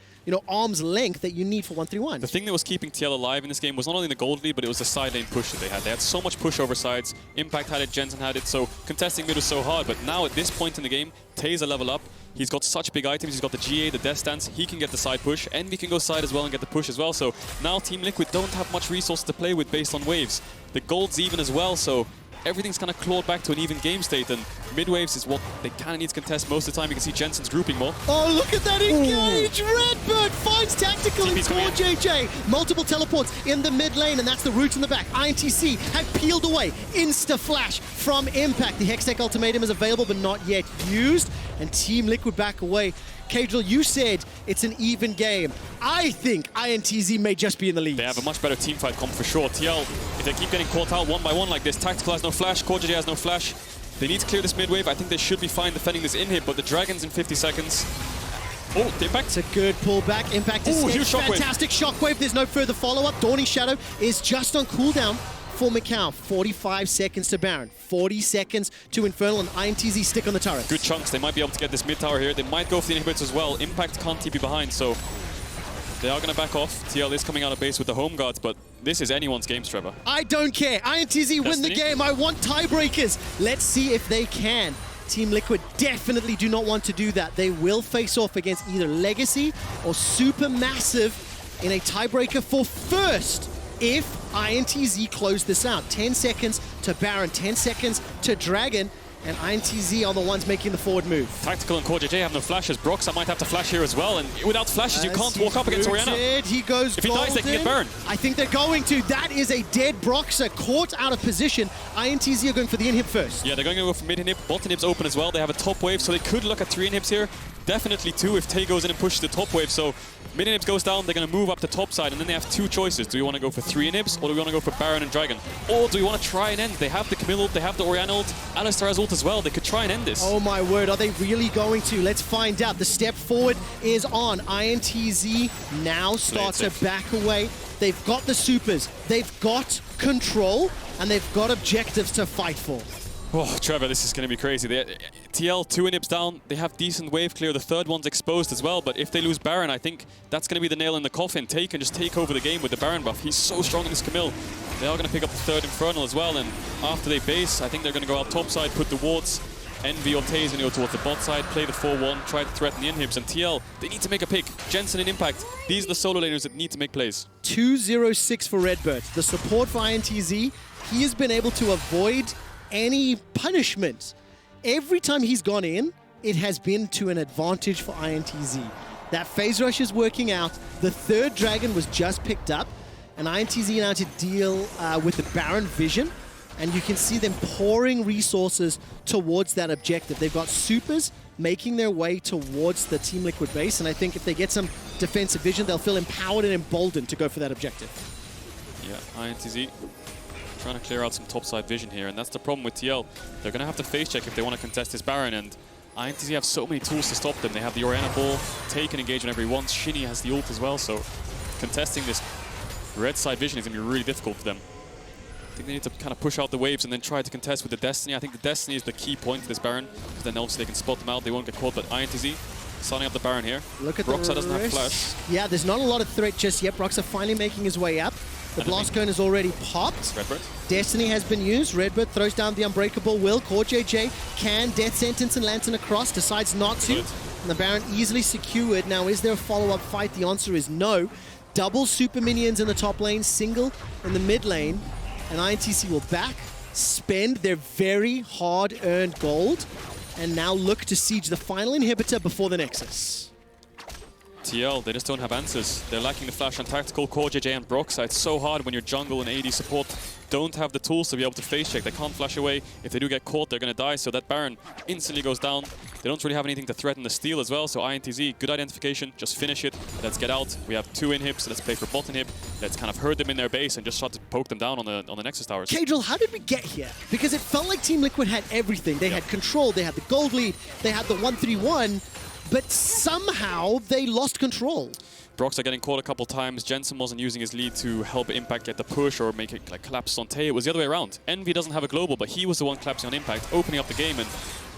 arm's length that you need for 1-3-1? The thing that was keeping TL alive in this game was not only the gold lead, but it was the side lane push that they had. They had so much push over sides. Impact had it, Jensen had it, so contesting mid was so hard. But now at this point in the game, Tay's a level up. He's got such big items. He's got the GA, the Death Stance. He can get the side push. Envy can go side as well and get the push as well. So now Team Liquid don't have much resources to play with based on waves. The gold's even as well, so everything's kind of clawed back to an even game state, and mid-waves is what they kind of need to contest most of the time. You can see Jensen's grouping more. Oh, look at that engage! RedBert finds Tactical and CoreJJ. Multiple teleports in the mid lane, and that's the root in the back. INTZ have peeled away. Insta-flash from Impact. The Hextech Ultimatum is available, but not yet used, and Team Liquid back away. Caedrel, you said it's an even game. I think INTZ may just be in the lead. They have a much better teamfight comp for sure. TL, if they keep getting caught out one by one like this, Tactical has no flash, CoreJJ has no flash. They need to clear this mid wave. I think they should be fine defending this inhib, but the Dragon's in 50 seconds. Oh, the Impact. It's a good pullback. Impact is fantastic shockwave. There's no further follow-up. Dawning Shadow is just on cooldown for micaO. 45 seconds to Baron, 40 seconds to Infernal, and INTZ stick on the turret. Good chunks. They might be able to get this mid tower here. They might go for the inhibitors as well. Impact can't TP behind, so they are going to back off. TL is coming out of base with the home guards, but this is anyone's game, Trevor. I don't care. INTZ win the game. I want tiebreakers. Let's see if they can. Team Liquid definitely do not want to do that. They will face off against either Legacy or Supermassive in a tiebreaker for first if INTZ close this out. 10 seconds to Baron, 10 seconds to Dragon, and INTZ are the ones making the forward move. Tactical and CoreJJ have no flashes. Broxah might have to flash here as well, and without flashes, you can't walk up against Orianna. He goes if he dies, they can get burned. I think they're going to. That is a dead Broxah caught out of position. INTZ are going for the inhib first. Yeah, they're going to go for mid inhib. Bot inhib's open as well. They have a top wave, so they could look at 3 inhibs here. Definitely 2 if Tay goes in and pushes the top wave. So mid inhibs goes down, they're going to move up the top side, and then they have 2 choices. Do we want to go for 3 inhibs, or do we want to go for Baron and Dragon? Or do we want to try and end? They have the Camille ult, they have the Orianna ult, Alistar has ult as well. They could try and end this. Oh my word, are they really going to? Let's find out. The step forward is on. INTZ now start to back away. They've got the supers, they've got control, and they've got objectives to fight for. Oh, Trevor, this is going to be crazy. TL, 2 inhibs down. They have decent wave clear. The third one's exposed as well. But if they lose Baron, I think that's going to be the nail in the coffin. Tay can just take over the game with the Baron buff. He's so strong in this Camille. They are going to pick up the third Infernal as well. And after they base, I think they're going to go out top side, put the wards. Envy or Tay is going to go towards the bot side, play the 4-1, try to threaten the inhibs. And TL, they need to make a pick. Jensen and Impact, these are the solo laners that need to make plays. 2-0-6 for RedBert. The support for INTZ, he has been able to avoid any punishment. Every time he's gone in, it has been to an advantage for INTZ. That phase rush is working out. The third Dragon was just picked up, and INTZ now to deal with the Baron vision, and you can see them pouring resources towards that objective. They've got supers, making their way towards the Team Liquid base. And I think if they get some defensive vision, they'll feel empowered and emboldened to go for that objective. Yeah, INTZ trying to clear out some topside vision here, and that's the problem with TL. They're going to have to face check if they want to contest this Baron, and INTZ have so many tools to stop them. They have the Orianna ball, Tay can engage whenever he wants, Shini has the ult as well, so contesting this red side vision is going to be really difficult for them. I think they need to kind of push out the waves and then try to contest with the Destiny. I think the Destiny is the key point of this Baron, because then obviously they can spot them out, they won't get caught, but INTZ starting up the Baron here. Look at Broxah doesn't have flash. Yeah, there's not a lot of threat just yet. Broxah finally making his way up. The blast cone is already popped. RedBert. Destiny has been used. RedBert throws down the Unbreakable Will. CoreJJ can Death Sentence and Lantern across, decides not to. And the Baron easily secured. Now, is there a follow-up fight? The answer is no. Double super minions in the top lane, single in the mid lane. And INTZ will back, spend their very hard-earned gold, and now look to siege the final inhibitor before the Nexus. TL, they just don't have answers. They're lacking the flash on tactical. CoreJJ and Broxah. It's so hard when your jungle and AD support don't have the tools to be able to face check. They can't flash away. If they do get caught, they're going to die. So that Baron instantly goes down. They don't really have anything to threaten the steal as well. So INTZ, good identification. Just finish it. Let's get out. We have 2 inhibs. So let's play for bot inhib. Let's kind of hurt them in their base and just try to poke them down on the Nexus towers. Caedrel, how did we get here? Because it felt like Team Liquid had everything. They had control. They had the gold lead. They had the 1-3-1. But somehow they lost control. Broxah getting caught a couple times. Jensen wasn't using his lead to help Impact get the push or make it like collapse on Tay. It was the other way around. Envy doesn't have a global, but he was the one collapsing on Impact, opening up the game, and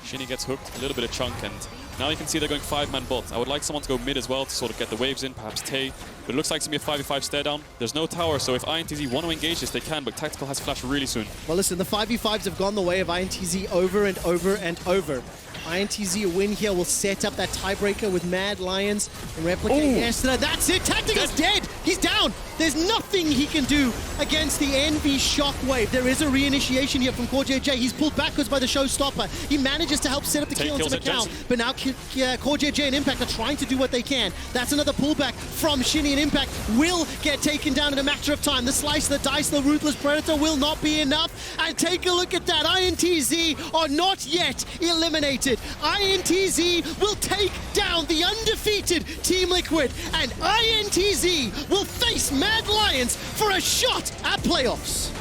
Shini gets hooked, a little bit of chunk, and now you can see they're going 5-man bot. I would like someone to go mid as well to sort of get the waves in, perhaps Tay. But it looks like it's going to be a 5v5 stare down. There's no tower, so if INTZ want to engage this, they can, but Tactical has flash really soon. Well, listen, the 5v5s have gone the way of INTZ over and over and over. INTZ a win here will set up that tiebreaker with Mad Lions and replicating Senna. That's it! Tactical's dead! He's down! There's nothing he can do against the Envy Shockwave. There is a reinitiation here from CoreJJ. He's pulled backwards by the Showstopper. He manages to help set up the kill onto the cow. But now CoreJJ and Impact are trying to do what they can. That's another pullback from Shini, and Impact will get taken down in a matter of time. The slice, the dice, the Ruthless Predator will not be enough. And take a look at that. INTZ are not yet eliminated. INTZ will take down the undefeated Team Liquid, and INTZ will face Mad Lions for a shot at playoffs.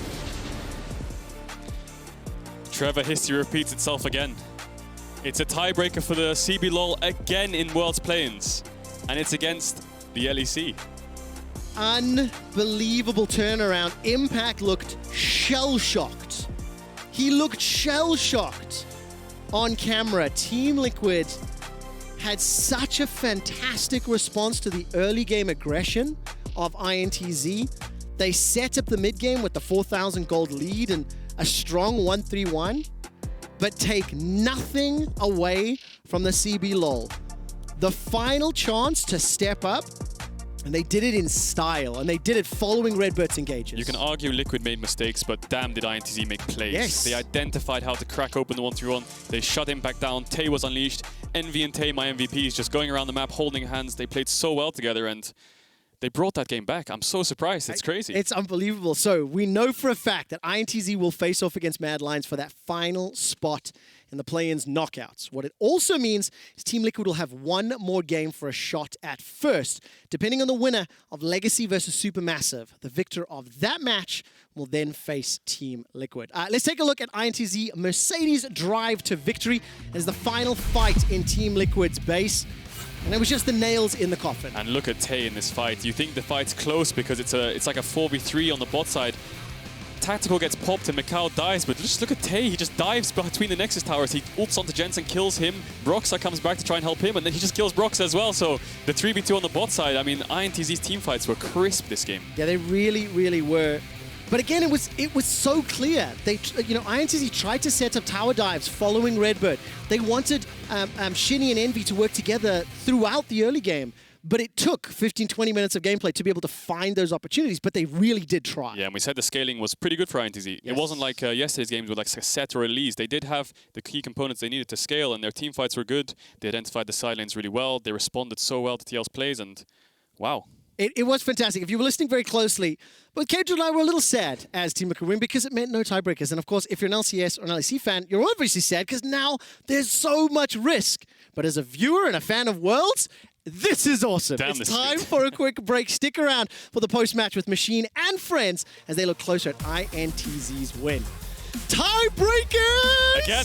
Trevor, history repeats itself again. It's a tiebreaker for the CB LoL again in Worlds Play-Ins, and it's against the LEC. Unbelievable turnaround. Impact looked shell-shocked. He looked shell-shocked on camera. Team Liquid had such a fantastic response to the early game aggression of INTZ. They set up the mid game with the 4,000 gold lead and a strong 1-3-1, but take nothing away from the CB LoL. The final chance to step up, and they did it in style, and they did it following RedBert's engages. You can argue Liquid made mistakes, but damn did INTZ make plays. Yes. They identified how to crack open the 1-3-1. They shut Impact down. Tay was unleashed. Envy and Tay, my MVPs, just going around the map, holding hands. They played so well together, and they brought that game back. I'm so surprised. It's crazy. It's unbelievable. So we know for a fact that INTZ will face off against Mad Lions for that final spot in the play-ins knockouts. What it also means is Team Liquid will have one more game for a shot at first. Depending on the winner of Legacy versus Supermassive, the victor of that match will then face Team Liquid. Let's take a look at INTZ Mercedes' drive to victory as the final fight in Team Liquid's base. And it was just the nails in the coffin. And look at Tay in this fight. You think the fight's close because it's like a 4v3 on the bot side. Tactical gets popped and micaO dies, but just look at Tay. He just dives between the Nexus towers. He ults onto Jensen, kills him. Broxah comes back to try and help him, and then he just kills broxah as well. So the 3v2 on the bot side, I mean, INTZ's team fights were crisp this game. Yeah, they really, really were. But again, it was so clear. They, INTZ tried to set up tower dives following RedBert. They wanted Shini and Envy to work together throughout the early game. But it took 15-20 minutes of gameplay to be able to find those opportunities, but they really did try. Yeah, and we said the scaling was pretty good for INTZ. Yes. It wasn't like yesterday's games with like Sett or Elise. They did have the key components they needed to scale, and their team fights were good. They identified the side lanes really well. They responded so well to TL's plays, and wow. It was fantastic. If you were listening very closely, but Caedrel and I were a little sad as Team Liquid win because it meant no tiebreakers. And of course, if you're an LCS or an LEC fan, you're obviously sad because now there's so much risk. But as a viewer and a fan of Worlds, this is awesome. It's time for a quick break. Stick around for the post-match with Machine and friends as they look closer at INTZ's win. Tiebreakers! Again.